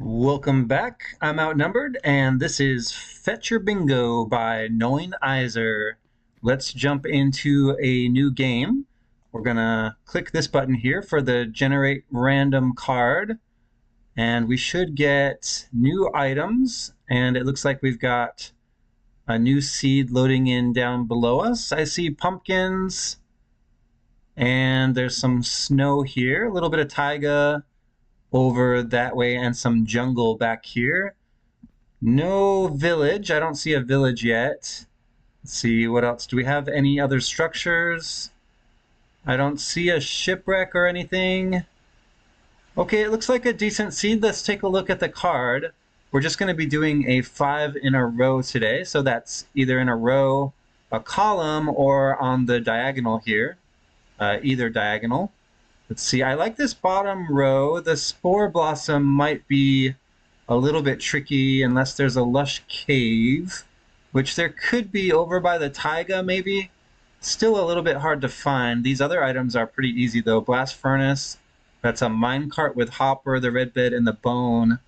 Welcome back. I'm Outnumbered, and this is Fetchr Bingo by Noin Iser. Let's jump into a new game. We're gonna click this button here for the generate random card, and we should get new items, and it looks like we've got a new seed loading in down below us. I see pumpkins, and there's some snow here, a little bit of taiga over that way, and some jungle back here. No village. I don't see a village yet. Let's see, what else? Do we have any other structures? I don't see a shipwreck or anything. Okay, it looks like a decent seed. Let's take a look at the card. We're just going to be doing a 5 in a row today. So that's either in a row, a column, or on the diagonal here. Either diagonal. Let's see, I like this bottom row. The spore blossom might be a little bit tricky unless there's a lush cave, which there could be over by the taiga maybe. Still a little bit hard to find. These other items are pretty easy though. Blast furnace, that's a minecart with hopper, the red bed, and the bone.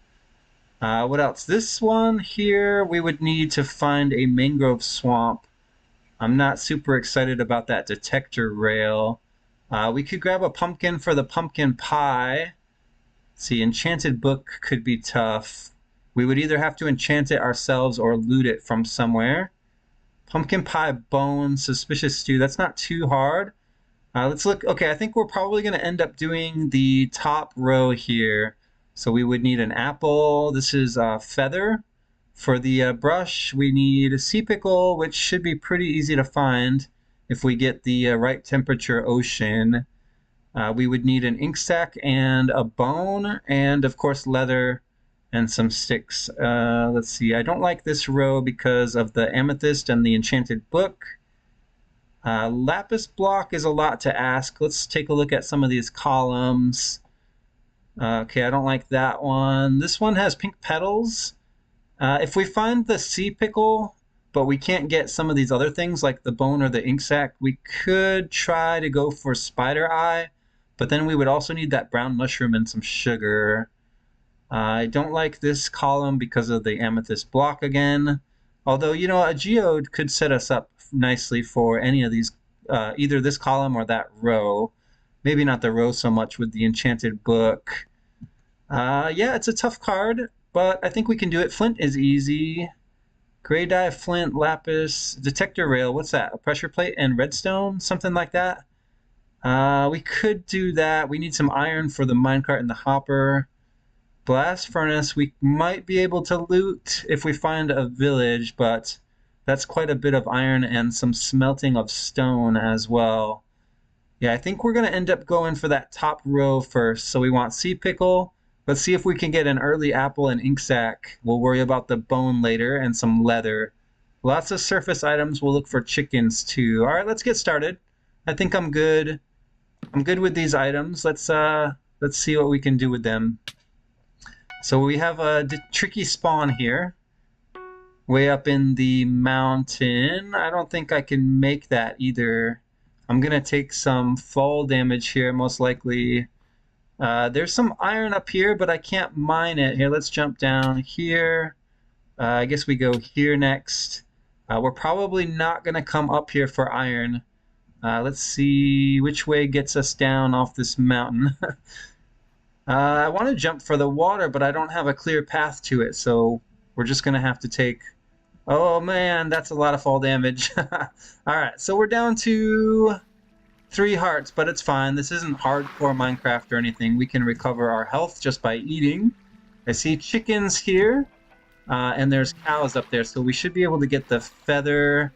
What else? This one here, we would need to find a mangrove swamp. I'm not super excited about that detector rail. We could grab a pumpkin for the pumpkin pie. See, enchanted book could be tough. We would either have to enchant it ourselves or loot it from somewhere. Pumpkin pie bone, suspicious stew. That's not too hard. Let's look. Okay, I think we're probably going to end up doing the top row here. So we would need an apple. This is feather. For the brush, we need a sea pickle, which should be pretty easy to find if we get the right temperature ocean. We would need an ink sac and a bone, and of course leather and some sticks. Let's see, I don't like this row because of the amethyst and the enchanted book. Lapis block is a lot to ask. Let's take a look at some of these columns. Okay, I don't like that one. This one has pink petals. If we find the sea pickle, but we can't get some of these other things like the bone or the ink sac, we could try to go for spider eye, but then we would also need that brown mushroom and some sugar. I don't like this column because of the amethyst block again, although, you know, a geode could set us up nicely for any of these, either this column or that row. Maybe not the row so much with the enchanted book. Yeah, it's a tough card, but I think we can do it. Flint is easy. Gray dye, flint, lapis, detector rail. What's that? A pressure plate and redstone? Something like that? We could do that. We need some iron for the minecart and the hopper. Blast furnace, we might be able to loot if we find a village, but that's quite a bit of iron and some smelting of stone as well. Yeah, I think we're going to end up going for that top row first. So we want sea pickle. Let's see if we can get an early apple and ink sac. We'll worry about the bone later and some leather. Lots of surface items. We'll look for chickens too. All right, let's get started. I think I'm good. I'm good with these items. Let's see what we can do with them. So we have a tricky spawn here. Way up in the mountain. I don't think I can make that either. I'm going to take some fall damage here, most likely. There's some iron up here, but I can't mine it. Here, let's jump down here. I guess we go here next. We're probably not going to come up here for iron. Let's see which way gets us down off this mountain. I want to jump for the water, but I don't have a clear path to it, so we're just going to have to take... Oh man, that's a lot of fall damage. Alright, so we're down to 3 hearts, but it's fine. This isn't hardcore Minecraft or anything. We can recover our health just by eating. I see chickens here, and there's cows up there, so we should be able to get the feather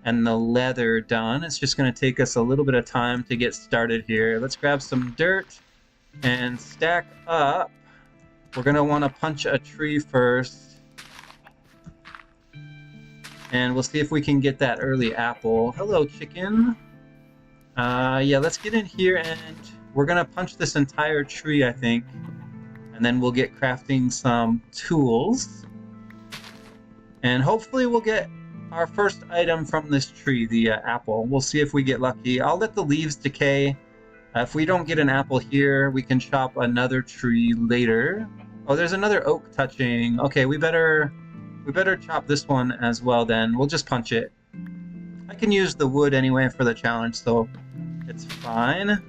and the leather done. It's just going to take us a little bit of time to get started here. Let's grab some dirt and stack up. We're going to want to punch a tree first. And we'll see if we can get that early apple. Hello, chicken. Yeah, let's get in here and we're going to punch this entire tree, I think. And then we'll get crafting some tools. And hopefully we'll get our first item from this tree, the apple. We'll see if we get lucky. I'll let the leaves decay. If we don't get an apple here, we can chop another tree later. Oh, there's another oak touching. Okay, we better chop this one as well then. We'll just punch it. I can use the wood anyway for the challenge, so it's fine.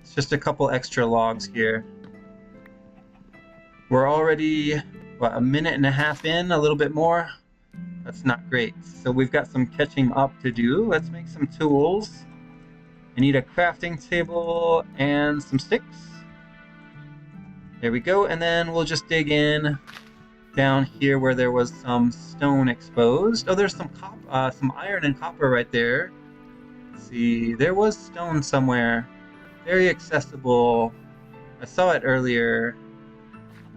It's just a couple extra logs here. We're already, what, a minute and a half in, a little bit more? That's not great. So we've got some catching up to do. Let's make some tools. I need a crafting table and some sticks. There we go, and then we'll just dig in down here where there was some stone exposed. Oh, there's some iron and copper right there. Let's see, there was stone somewhere. Very accessible. I saw it earlier.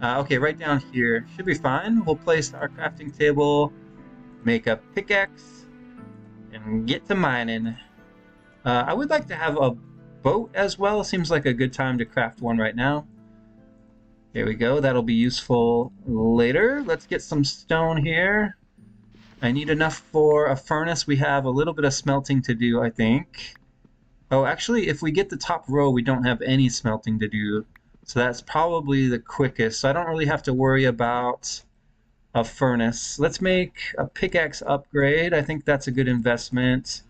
Okay, right down here. Should be fine. We'll place our crafting table, make a pickaxe, and get to mining. I would like to have a boat as well. Seems like a good time to craft one right now. There we go. That'll be useful later. Let's get some stone here. I need enough for a furnace. We have a little bit of smelting to do, I think. Oh, actually, if we get the top row, we don't have any smelting to do. So that's probably the quickest. So I don't really have to worry about a furnace. Let's make a pickaxe upgrade. I think that's a good investment.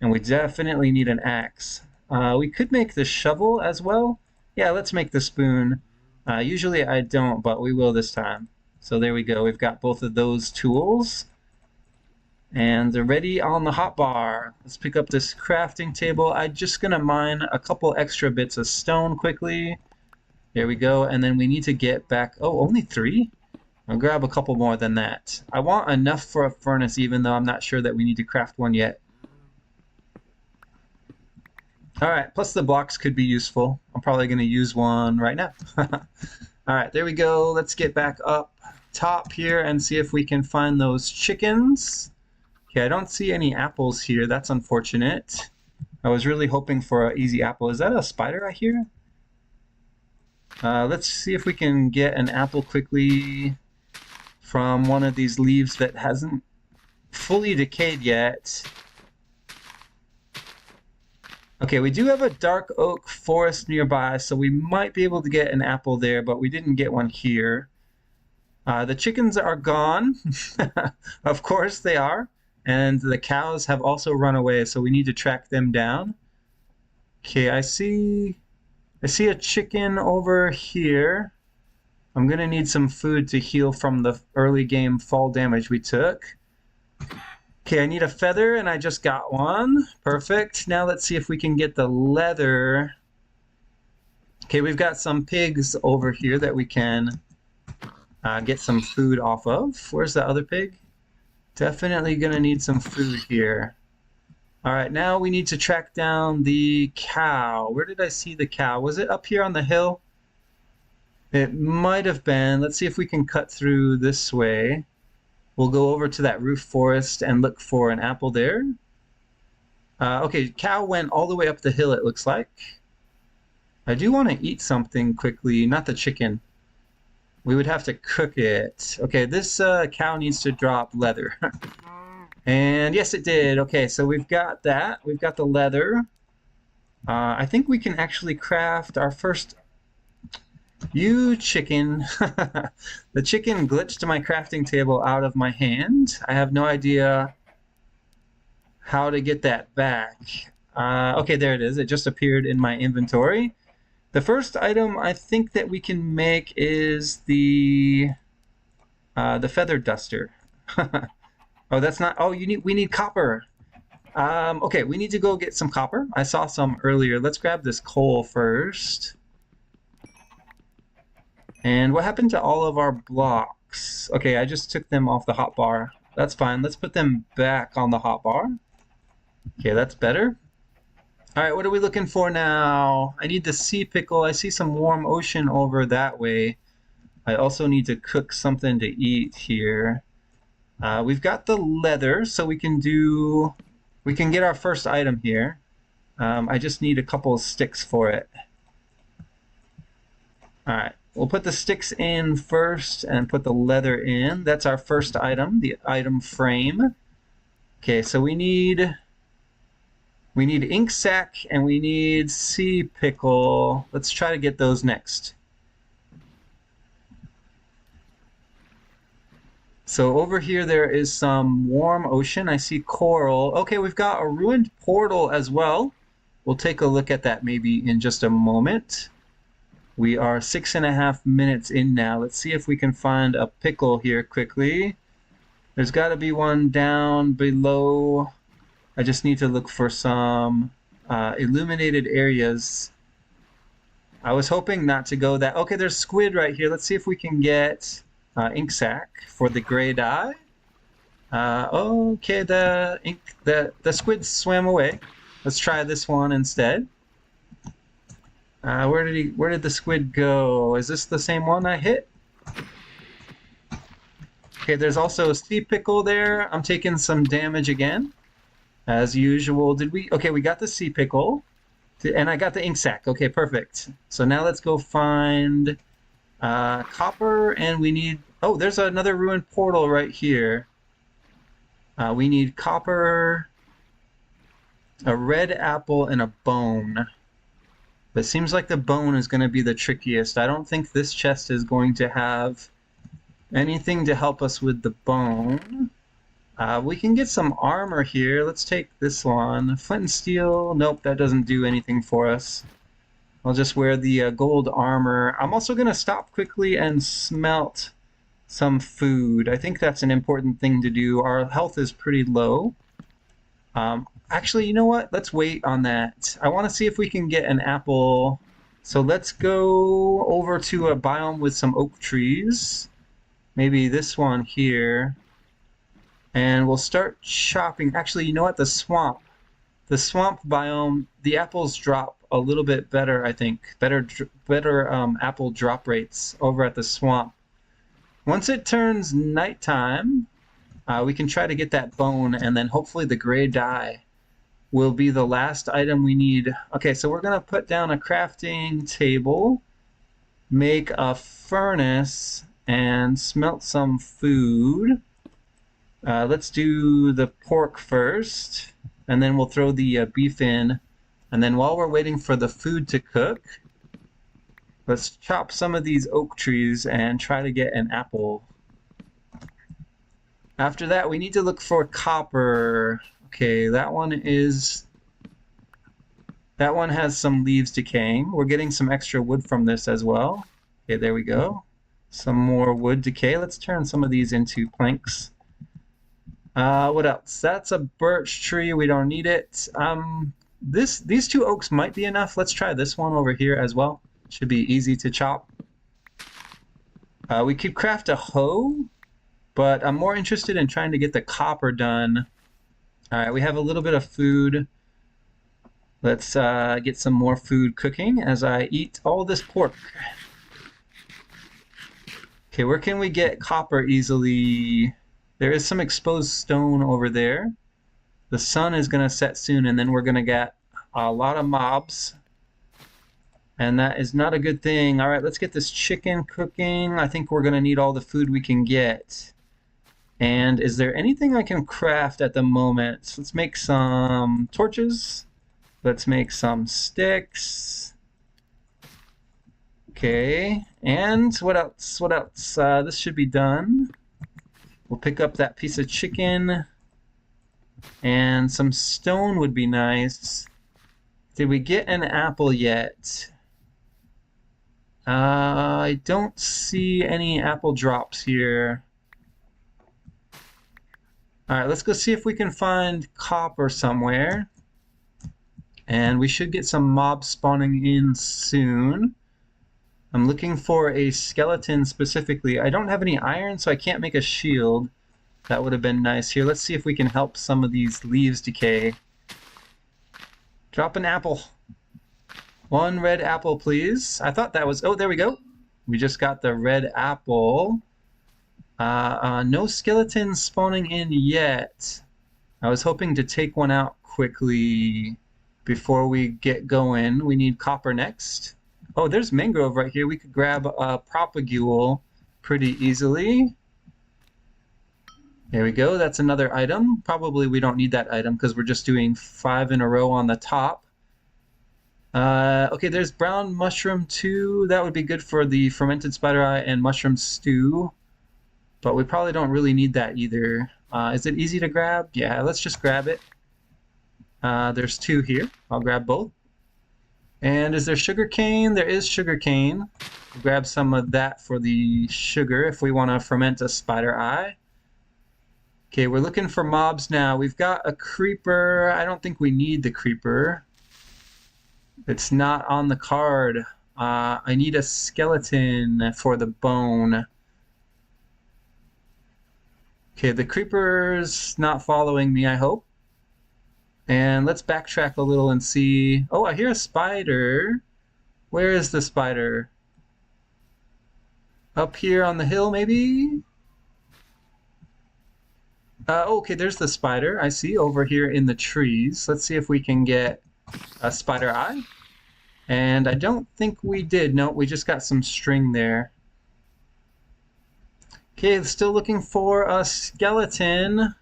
And we definitely need an axe. We could make the shovel as well. Yeah, let's make the spoon. Usually I don't, but we will this time. So there we go. We've got both of those tools. And they're ready on the hotbar. Let's pick up this crafting table. I'm just going to mine a couple extra bits of stone quickly. There we go. And then we need to get back... Oh, only 3? I'll grab a couple more than that. I want enough for a furnace, even though I'm not sure that we need to craft one yet. Alright, plus the blocks could be useful. I'm probably going to use one right now. Alright, there we go. Let's get back up top here and see if we can find those chickens. Okay, I don't see any apples here. That's unfortunate. I was really hoping for an easy apple. Is that a spider I hear? Let's see if we can get an apple quickly from one of these leaves that hasn't fully decayed yet. Okay, we do have a dark oak forest nearby, so we might be able to get an apple there, but we didn't get one here. The chickens are gone. Of course they are. And the cows have also run away, so we need to track them down. Okay, I see a chicken over here. I'm gonna need some food to heal from the early game fall damage we took. Okay, I need a feather, and I just got one. Perfect. Now let's see if we can get the leather. Okay, we've got some pigs over here that we can get some food off of. Where's the other pig? Definitely gonna need some food here. All right, now we need to track down the cow. Where did I see the cow? Was it up here on the hill? It might have been. Let's see if we can cut through this way. We'll go over to that roof forest and look for an apple there. Okay, cow went all the way up the hill, it looks like. I do want to eat something quickly, not the chicken. We would have to cook it. Okay, this cow needs to drop leather. And yes, it did. Okay, so we've got that. We've got the leather. I think we can actually craft our first... You chicken. The chicken glitched my crafting table out of my hand. I have no idea how to get that back. Okay, there it is. It just appeared in my inventory. The first item I think that we can make is the feather duster. Oh, that's not... Oh, we need copper. Okay, we need to go get some copper. I saw some earlier. Let's grab this coal first. And what happened to all of our blocks? Okay, I just took them off the hotbar. That's fine. Let's put them back on the hotbar. Okay, that's better. All right, what are we looking for now? I need the sea pickle. I see some warm ocean over that way. I also need to cook something to eat here. We've got the leather, so we can get our first item here. I just need a couple of sticks for it. All right, we'll put the sticks in first and put the leather in. That's our first item, the item frame. Okay, so we need ink sac and we need sea pickle. Let's try to get those next. So over here there is some warm ocean. I see coral. Okay, we've got a ruined portal as well. We'll take a look at that maybe in just a moment. We are 6.5 minutes in now. Let's see if we can find a pickle here quickly. There's got to be one down below. I just need to look for some illuminated areas. I was hoping not to go that. Okay, there's squid right here. Let's see if we can get ink sac for the gray dye. Okay, the squid swam away. Let's try this one instead. Where did the squid go? Is this the same one I hit? Okay, there's also a sea pickle there. I'm taking some damage again, as usual. Okay, we got the sea pickle, and I got the ink sac. Okay, perfect. So now let's go find copper, and we need... Oh, there's another ruined portal right here. We need copper, a red apple, and a bone. But it seems like the bone is going to be the trickiest. I don't think this chest is going to have anything to help us with the bone. We can get some armor here. Let's take this one. Flint and steel. Nope, that doesn't do anything for us. I'll just wear the gold armor. I'm also going to stop quickly and smelt some food. I think that's an important thing to do. Our health is pretty low. Actually, you know what? Let's wait on that. I want to see if we can get an apple. So let's go over to a biome with some oak trees. Maybe this one here. And we'll start chopping. Actually, you know what? The swamp. The swamp biome, the apples drop a little bit better, I think. Better apple drop rates over at the swamp. Once it turns nighttime, we can try to get that bone, and then hopefully the gray dye will be the last item we need. Okay, so we're going to put down a crafting table, make a furnace, and smelt some food. Let's do the pork first, and then we'll throw the beef in. And then while we're waiting for the food to cook, let's chop some of these oak trees and try to get an apple. After that, we need to look for copper. Okay, that one has some leaves decaying. We're getting some extra wood from this as well. Okay, there we go. Some more wood decay. Let's turn some of these into planks. What else? That's a birch tree. We don't need it. These two oaks might be enough. Let's try this one over here as well. Should be easy to chop. We could craft a hoe, but I'm more interested in trying to get the copper done. All right, we have a little bit of food. Let's get some more food cooking as I eat all this pork. Okay, where can we get copper easily? There is some exposed stone over there. The sun is going to set soon, and then we're going to get a lot of mobs. And that is not a good thing. All right, let's get this chicken cooking. I think we're going to need all the food we can get. And is there anything I can craft at the moment? Let's make some torches. Let's make some sticks. Okay, and what else? What else? This should be done. We'll pick up that piece of chicken. And some stone would be nice. Did we get an apple yet? I don't see any apple drops here. All right, let's go see if we can find copper somewhere. And we should get some mobs spawning in soon. I'm looking for a skeleton specifically. I don't have any iron, so I can't make a shield. That would have been nice. Here, let's see if we can help some of these leaves decay. Drop an apple. One red apple, please. I thought that was... Oh, there we go. We just got the red apple. No skeletons spawning in yet. I was hoping to take one out quickly before we get going. We need copper next. Oh, there's mangrove right here. We could grab a propagule pretty easily. There we go. That's another item. Probably we don't need that item because we're just doing 5 in a row on the top. Okay, there's brown mushroom too. That would be good for the fermented spider eye and mushroom stew. but we probably don't really need that either. Is it easy to grab? Yeah, let's just grab it. There's 2 here. I'll grab both. And is there sugar cane? There is sugar cane. We'll grab some of that for the sugar if we want to ferment a spider eye. Okay, we're looking for mobs now. We've got a creeper. I don't think we need the creeper. It's not on the card. I need a skeleton for the bone. Okay, the creeper's not following me, I hope. And let's backtrack a little and see. Oh, I hear a spider. Where is the spider? Up here on the hill, maybe? Okay, there's the spider. I see over here in the trees. Let's see if we can get a spider eye. And I don't think we did. No, we just got some string there. Okay, still looking for a skeleton.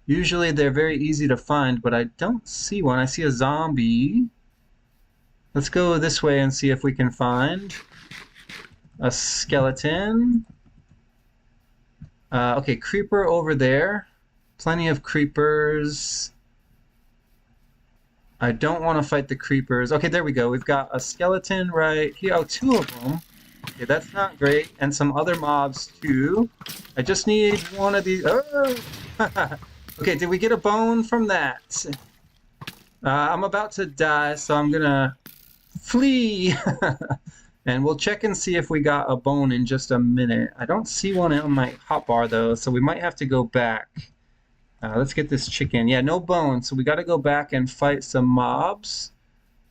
Usually they're very easy to find, but I don't see one. I see a zombie. Let's go this way and see if we can find a skeleton. Okay, creeper over there. Plenty of creepers. I don't want to fight the creepers. Okay, there we go. We've got a skeleton right here. Oh, 2 of them. Okay, that's not great. And some other mobs too. I just need one of these. Oh! Okay, did we get a bone from that? I'm about to die, so I'm gonna flee. And we'll check and see if we got a bone in just a minute. I don't see one on my hotbar though, so we might have to go back. Let's get this chicken. Yeah, no bone, so we gotta go back and fight some mobs.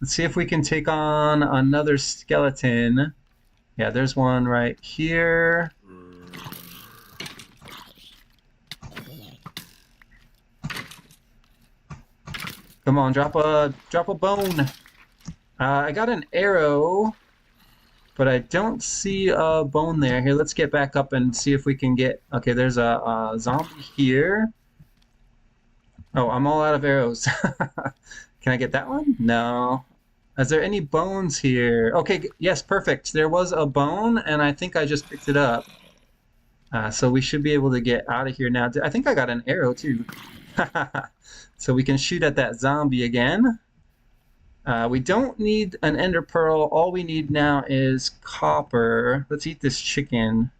Let's see if we can take on another skeleton. Yeah, there's one right here. Come on, drop a bone. I got an arrow, but I don't see a bone there. Here, let's get back up and see if we can get. Okay, there's a zombie here. Oh, I'm all out of arrows. Can I get that one? No. Is there any bones here? Okay, yes, perfect. There was a bone, and I think I just picked it up. So we should be able to get out of here now. I think I got an arrow too. So we can shoot at that zombie again. We don't need an ender pearl. All we need now is copper. Let's eat this chicken.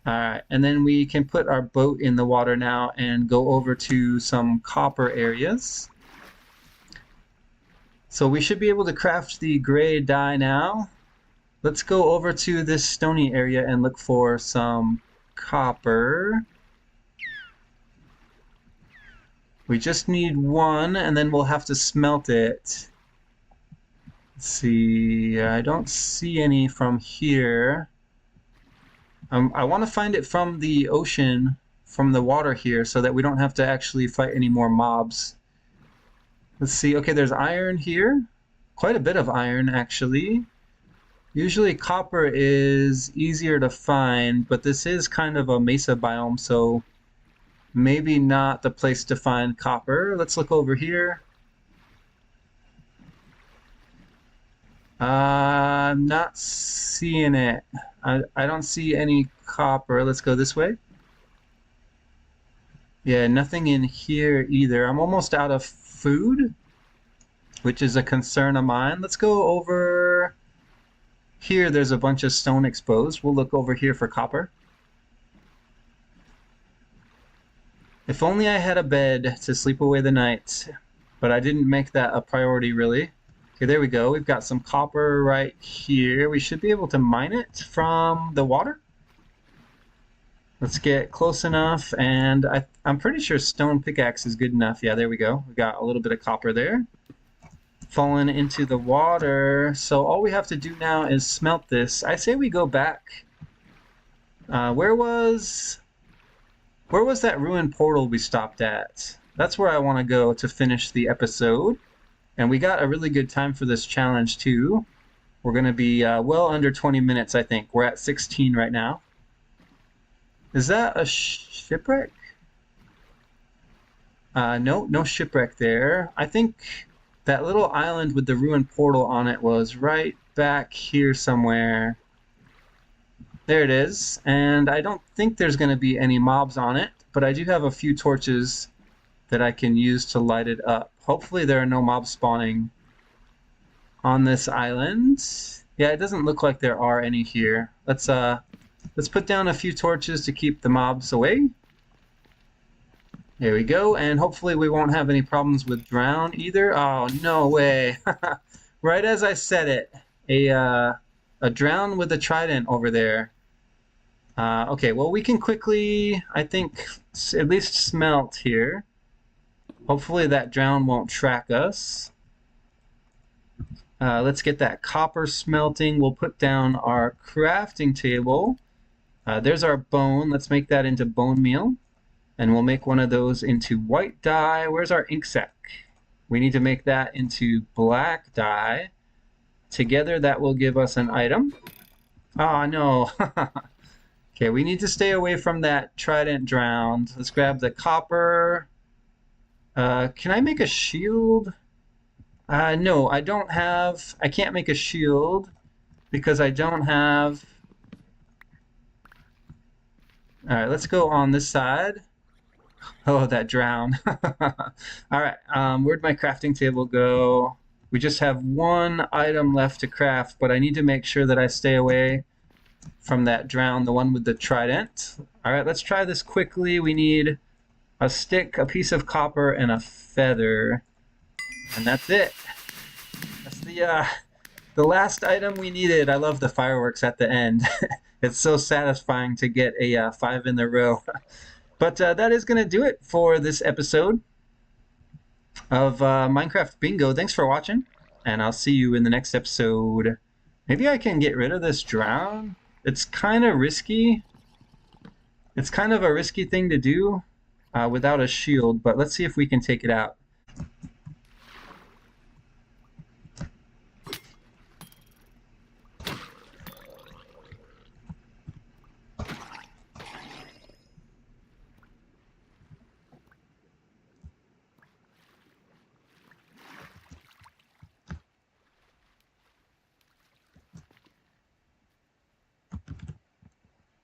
Alright, and then we can put our boat in the water now and go over to some copper areas. So we should be able to craft the gray dye now. Let's go over to this stony area and look for some copper. We just need 1, and then we'll have to smelt it. Let's see, I don't see any from here. I want to find it from the ocean, from the water here, so that we don't have to actually fight any more mobs. Let's see, okay, there's iron here. Quite a bit of iron, actually. Usually copper is easier to find, but this is kind of a mesa biome, so maybe not the place to find copper. Let's look over here. I'm not seeing it. I don't see any copper. Let's go this way. Yeah, nothing in here either. I'm almost out of food, which is a concern of mine. Let's go over here. There's a bunch of stone exposed. We'll look over here for copper. If only I had a bed to sleep away the night, but I didn't make that a priority really. Okay, there we go. We've got some copper right here. We should be able to mine it from the water. Let's get close enough, and I'm pretty sure stone pickaxe is good enough. Yeah, there we go. We got a little bit of copper there. Fallen into the water. So all we have to do now is smelt this. I say we go back. Where was that ruined portal we stopped at? That's where I want to go to finish the episode. And we got a really good time for this challenge too. We're going to be well under 20 minutes, I think. We're at 16 right now. Is that a shipwreck? No shipwreck there. I think that little island with the ruined portal on it was right back here somewhere. There it is. And I don't think there's going to be any mobs on it, but I do have a few torches that I can use to light it up. Hopefully there are no mobs spawning on this island. Yeah, it doesn't look like there are any here. Let's put down a few torches to keep the mobs away. There we go, and hopefully we won't have any problems with drown either. Oh, no way. Right as I said it, a drown with a trident over there. Okay, well, we can quickly, I think, at least smelt here. Hopefully that drown won't track us. Let's get that copper smelting. We'll put down our crafting table. There's our bone. Let's make that into bone meal. And we'll make one of those into white dye. Where's our ink sac? We need to make that into black dye. Together, that will give us an item. Oh, no. Okay, we need to stay away from that trident drowned. Let's grab the copper. Can I make a shield? No, I don't have... I can't make a shield because I don't have... All right, let's go on this side. Oh, that drown. All right, where'd my crafting table go? We just have one item left to craft, but I need to make sure that I stay away from that drown, the one with the trident. All right, let's try this quickly. We need a stick, a piece of copper, and a feather. And that's it. That's the last item we needed. I love the fireworks at the end. It's so satisfying to get a 5 in a row. But that is going to do it for this episode of Minecraft Bingo. Thanks for watching, and I'll see you in the next episode. Maybe I can get rid of this drown. It's kind of risky. It's kind of a risky thing to do without a shield, but let's see if we can take it out.